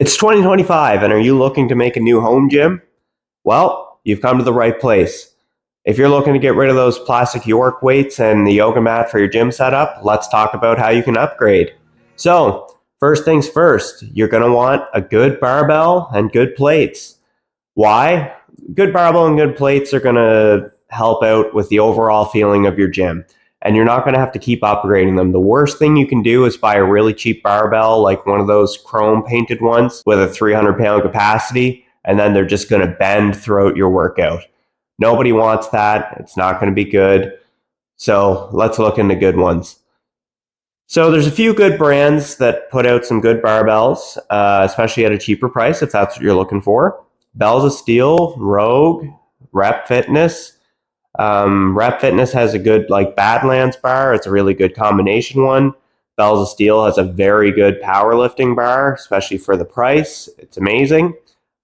It's 2025, and are you looking to make a new home gym? Well, you've come to the right place. If you're looking to get rid of those plastic York weights and the yoga mat for your gym setup, let's talk about how you can upgrade. So, first things first, you're going to want a good barbell and good plates. Why? Good barbell and good plates are going to help out with the overall feeling of your gym. And you're not going to have to keep upgrading them. The worst thing you can do is buy a really cheap barbell, like one of those chrome painted ones with a 300-pound capacity, and then they're just going to bend throughout your workout. Nobody wants that. It's not going to be good. So let's look into good ones. So there's a few good brands that put out some good barbells, especially at a cheaper price if that's what you're looking for. Bells of Steel, Rogue, Rep Fitness. Rep Fitness has a good Badlands bar. It's a really good combination one. Bells of Steel has a very good powerlifting bar, especially for the price. It's amazing.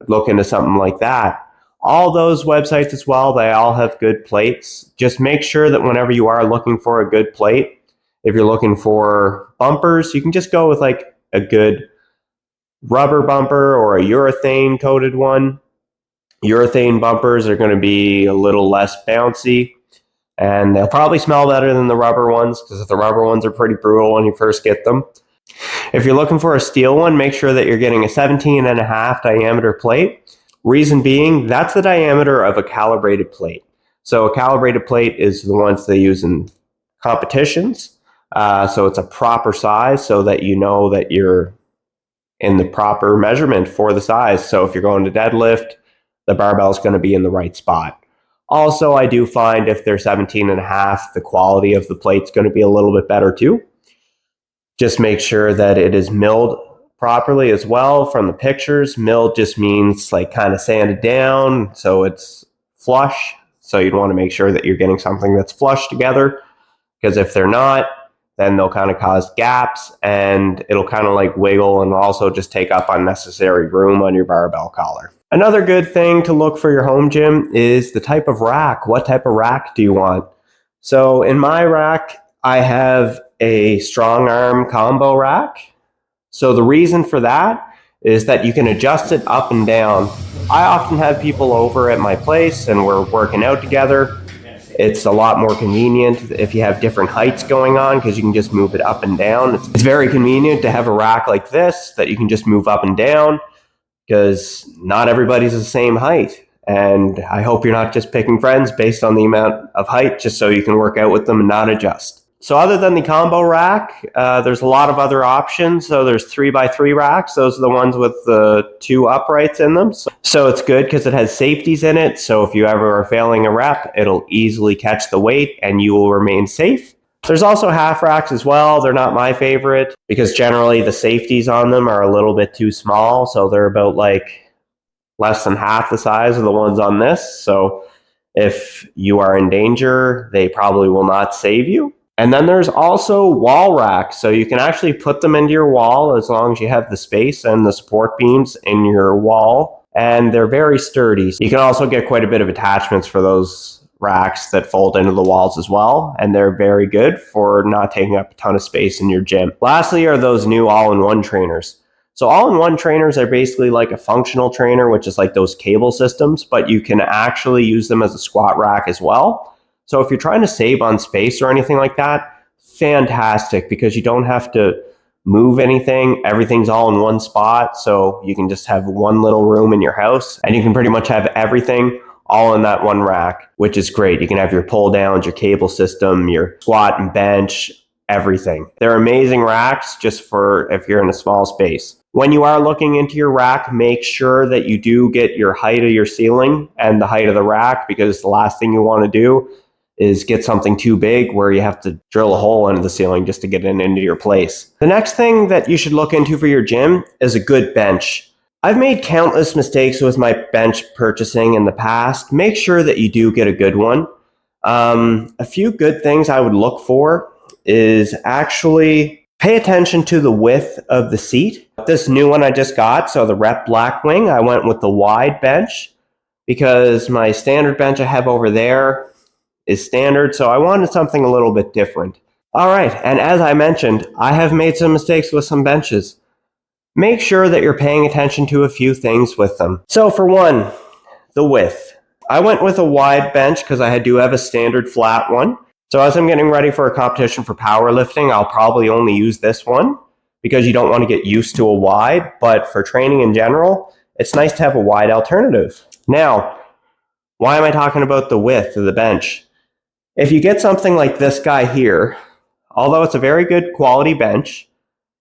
Look into something like that. All those websites as well, they all have good plates. Just make sure that whenever you are looking for a good plate, if you're looking for bumpers, you can just go with a good rubber bumper or a urethane coated one. Urethane bumpers are going to be a little less bouncy, and they'll probably smell better than the rubber ones because the rubber ones are pretty brutal when you first get them. If you're looking for a steel one, make sure that you're getting a 17.5 diameter plate. Reason being, that's the diameter of a calibrated plate. So a calibrated plate is the ones they use in competitions. So it's a proper size so that you know that you're in the proper measurement for the size. So if you're going to deadlift, the barbell is going to be in the right spot. Also, I do find if they're 17.5, the quality of the plate's going to be a little bit better too. Just make sure that it is milled properly as well from the pictures. Milled just means kind of sanded down so it's flush. So you'd want to make sure that you're getting something that's flush together, because if they're not, then they'll kind of cause gaps and it'll kind of wiggle and also just take up unnecessary room on your barbell collar. Another good thing to look for your home gym is the type of rack. What type of rack do you want? So in my rack, I have a strong arm combo rack. So the reason for that is that you can adjust it up and down. I often have people over at my place and we're working out together. It's a lot more convenient if you have different heights going on because you can just move it up and down. It's very convenient to have a rack like this that you can just move up and down because not everybody's the same height. And I hope you're not just picking friends based on the amount of height just so you can work out with them and not adjust. So other than the combo rack, there's a lot of other options. So there's 3x3 racks. Those are the ones with the 2 uprights in them. So it's good because it has safeties in it. So if you ever are failing a rep, it'll easily catch the weight and you will remain safe. There's also half racks as well. They're not my favorite because generally the safeties on them are a little bit too small. So they're about less than half the size of the ones on this. So if you are in danger, they probably will not save you. And then there's also wall racks. So you can actually put them into your wall as long as you have the space and the support beams in your wall. And they're very sturdy. You can also get quite a bit of attachments for those racks that fold into the walls as well. And they're very good for not taking up a ton of space in your gym. Lastly are those new all-in-one trainers. So all-in-one trainers are basically like a functional trainer, which is like those cable systems, but you can actually use them as a squat rack as well. So if you're trying to save on space or anything like that, fantastic, because you don't have to move anything. Everything's all in one spot. So you can just have one little room in your house and you can pretty much have everything all in that one rack, which is great. You can have your pull downs, your cable system, your squat and bench, everything. They're amazing racks just for if you're in a small space. When you are looking into your rack, make sure that you do get your height of your ceiling and the height of the rack, because the last thing you want to do is get something too big where you have to drill a hole into the ceiling just to get it into your place. The next thing that you should look into for your gym is a good bench. I've made countless mistakes with my bench purchasing in the past. Make sure that you do get a good one. A few good things I would look for is actually pay attention to the width of the seat. This new one I just got, so the Rep Blackwing, I went with the wide bench because my standard bench I have over there is standard, so I wanted something a little bit different. All right, and as I mentioned, I have made some mistakes with some benches. make sure that you're paying attention to a few things with them. So for one, the width. I went with a wide bench because I do have a standard flat one. So as I'm getting ready for a competition for powerlifting, I'll probably only use this one because you don't want to get used to a wide, but for training in general, it's nice to have a wide alternative. Now, why am I talking about the width of the bench? If you get something like this guy here, although it's a very good quality bench,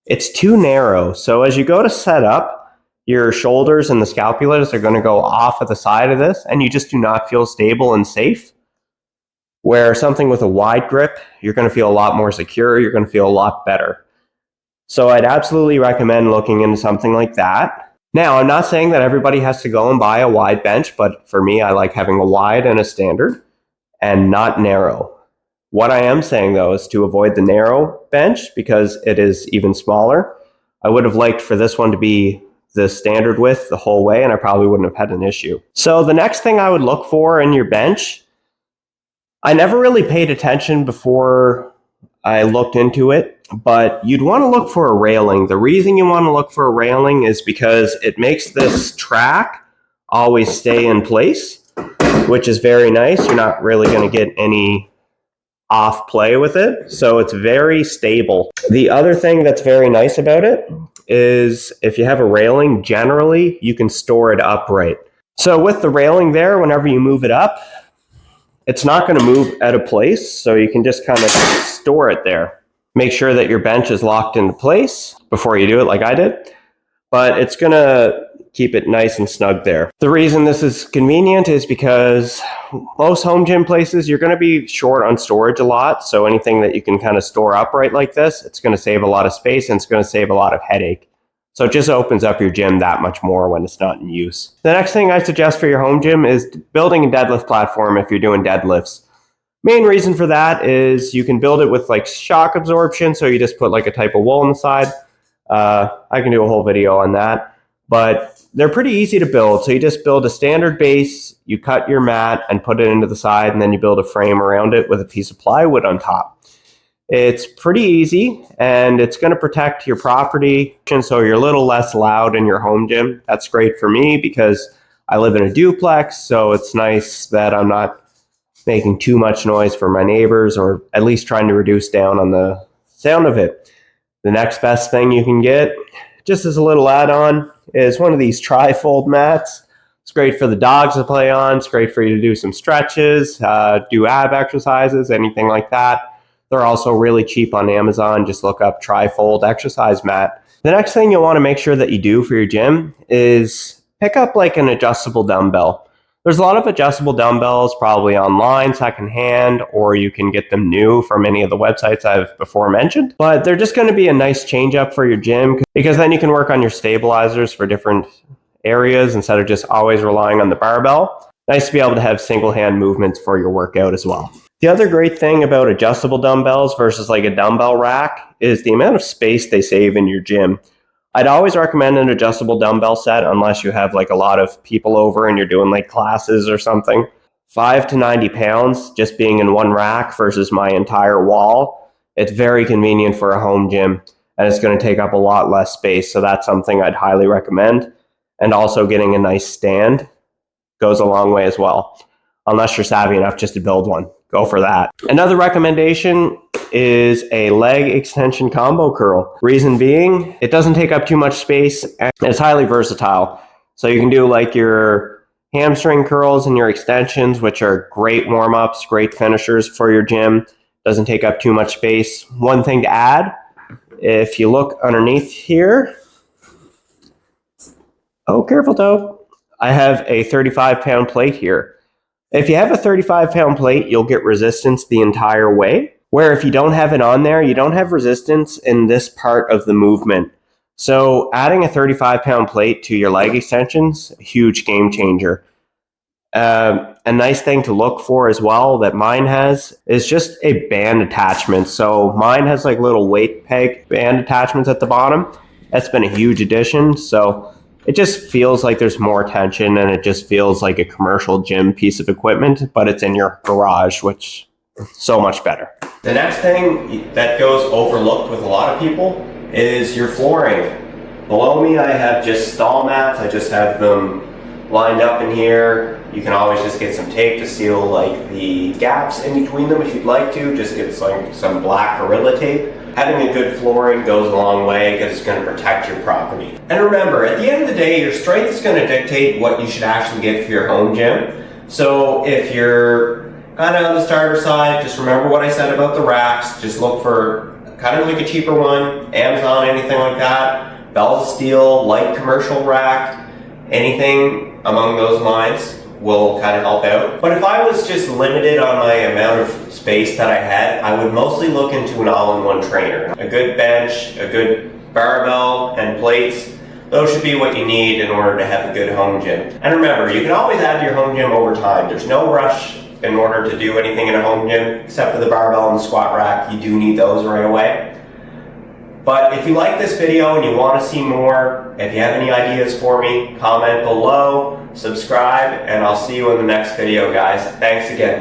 it's too narrow. So as you go to set up, your shoulders and the scapulas are going to go off of the side of this, and you just do not feel stable and safe. Where something with a wide grip, you're going to feel a lot more secure, you're going to feel a lot better. So I'd absolutely recommend looking into something like that. Now, I'm not saying that everybody has to go and buy a wide bench, but for me, I like having a wide and a standard and not narrow. What I am saying, though, is to avoid the narrow bench because it is even smaller. I would have liked for this one to be the standard width the whole way, and I probably wouldn't have had an issue. So the next thing I would look for in your bench, I never really paid attention before I looked into it, but you'd want to look for a railing. The reason you want to look for a railing is because it makes this track always stay in place, which is very nice. You're not really going to get any off play with it, so it's very stable. The other thing that's very nice about it is if you have a railing, generally you can store it upright. So with the railing there, whenever you move it up, it's not going to move out of place, so you can just kind of store it there. Make sure that your bench is locked into place before you do it like I did, but it's going to keep it nice and snug there. The reason this is convenient is because most home gym places, you're going to be short on storage a lot, so anything that you can kind of store upright like this, it's going to save a lot of space and it's going to save a lot of headache. So it just opens up your gym that much more when it's not in use. The next thing I suggest for your home gym is building a deadlift platform if you're doing deadlifts. Main reason for that is you can build it with like shock absorption, so you just put like a type of wool on the side. I can do a whole video on that, but they're pretty easy to build. So you just build a standard base, you cut your mat and put it into the side, and then you build a frame around it with a piece of plywood on top. It's pretty easy, and it's going to protect your property, and so you're a little less loud in your home gym. That's great for me because I live in a duplex, so it's nice that I'm not making too much noise for my neighbors, or at least trying to reduce down on the sound of it. The next best thing you can get, just as a little add-on, is one of these tri-fold mats. It's great for the dogs to play on. It's great for you to do some stretches, do ab exercises, anything like that. They're also really cheap on Amazon. Just look up tri-fold exercise mat. The next thing you'll want to make sure that you do for your gym is pick up like an adjustable dumbbell. There's a lot of adjustable dumbbells probably online, secondhand, or you can get them new from any of the websites I've before mentioned. But they're just going to be a nice change up for your gym because then you can work on your stabilizers for different areas instead of just always relying on the barbell. Nice to be able to have single hand movements for your workout as well. The other great thing about adjustable dumbbells versus like a dumbbell rack is the amount of space they save in your gym. I'd always recommend an adjustable dumbbell set unless you have like a lot of people over and you're doing like classes or something. 5 to 90 pounds just being in one rack versus my entire wall. It's very convenient for a home gym, and it's going to take up a lot less space. So that's something I'd highly recommend. And also getting a nice stand goes a long way as well. Unless you're savvy enough just to build one, go for that. Another recommendation is a leg extension combo curl. Reason being, it doesn't take up too much space and it's highly versatile. So you can do like your hamstring curls and your extensions, which are great warm-ups, great finishers for your gym. Doesn't take up too much space. One thing to add, if you look underneath here, oh, careful toe, I have a 35-pound plate here. If you have a 35-pound plate, you'll get resistance the entire way. Where if you don't have it on there, you don't have resistance in this part of the movement. So adding a 35-pound plate to your leg extensions, a huge game changer. A nice thing to look for as well that mine has is just a band attachment. So mine has like little weight peg band attachments at the bottom. That's been a huge addition. So it just feels like there's more tension, and it just feels like a commercial gym piece of equipment, but it's in your garage, which is so much better. The next thing that goes overlooked with a lot of people is your flooring. Below me I have just stall mats. I just have them lined up in here. You can always just get some tape to seal like the gaps in between them if you'd like to. Just get some black Gorilla tape. Having a good flooring goes a long way because it's going to protect your property. And remember, at the end of the day, your strength is going to dictate what you should actually get for your home gym. So if you're kind of on the starter side, just remember what I said about the racks. Just look for kind of like a cheaper one, Amazon, anything like that. Bell Steel, light commercial rack, anything among those lines will kind of help out. But if I was just limited on my amount of space that I had, I would mostly look into an all-in-one trainer. A good bench, a good barbell, and plates. Those should be what you need in order to have a good home gym. And remember, you can always add to your home gym over time. There's no rush in order to do anything in a home gym, except for the barbell and the squat rack. You do need those right away. But if you like this video and you want to see more, if you have any ideas for me, comment below, subscribe, and I'll see you in the next video, guys. Thanks again.